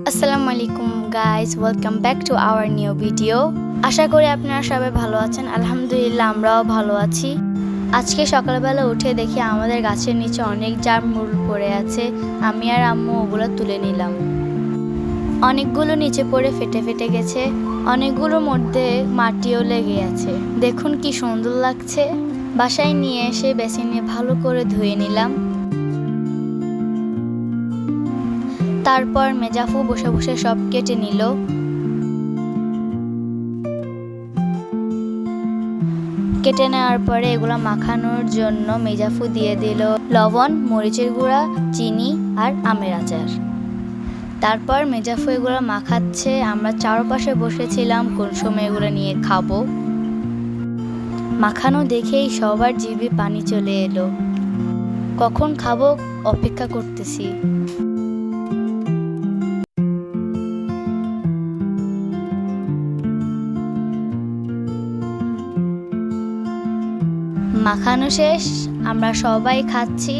আসসালামু আলাইকুম guys, welcome back to our new video. আশা করি আপনারা সবাই ভালো আছেন। আলহামদুলিল্লাহ আমরাও ভালো আছি। আজকে সকালবেলা উঠে দেখি আমাদের গাছের নিচে অনেক জামরুল পড়ে আছে। আমি আর আম্মু ওগুলো তুলে নিলাম। অনেকগুলো নিচে পড়ে ফেটে ফেটে গেছে, অনেকগুলোর মধ্যে মাটিও লেগে আছে। দেখুন কি সুন্দর লাগছে। বাসায় নিয়ে এসে বেসিনে ভালো করে ধুয়ে নিলাম। তারপর মেজাফু বসে বসে সব কেটে নিল। কেটে নেওয়ার পরে এগুলো মাখানোর জন্য মেজাফু দিয়ে দিল লবণ, মরিচের গুঁড়া, চিনি আর আমের আচার। তারপর মেজাফু এগুলো মাখাচ্ছে। আমরা চারপাশে বসেছিলাম কোন সময় এগুলো নিয়ে খাবো। মাখানো দেখেই সবার জিভে পানি চলে এলো। কখন খাবো অপেক্ষা করতেছি। মাখানো শেষ, আমরা সবাই খাচ্ছি।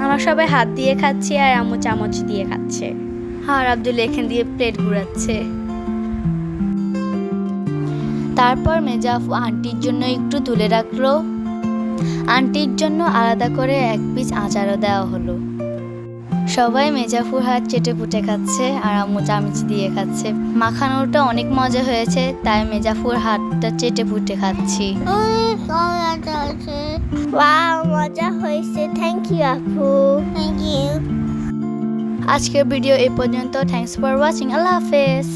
আমরা সবাই হাত দিয়ে খাচ্ছি আর আম্মু চামচ দিয়ে খাচ্ছে। আর আব্দুল এখান দিয়ে প্লেট ঘুরাচ্ছে। তারপর মেজাফু আন্টির জন্য একটু তুলে রাখলো। আন্টির জন্য আলাদা করে এক পিস আচারও দেওয়া হলো। সবাই মেজাফুর হাত চেটে পুটে খাচ্ছে আর আম্মু চামচ দিয়ে খাচ্ছে। মাখানোটা অনেক মজা হয়েছে, তাই মেজাফুর হাতটা চেটে পুটে খাচ্ছি। ওয়াও, মজা হয়েছে। থ্যাংক ইউ আপু। Thank you. আজকের ভিডিও এই পর্যন্ত। Thanks for watching. আল্লাহ হাফেজ।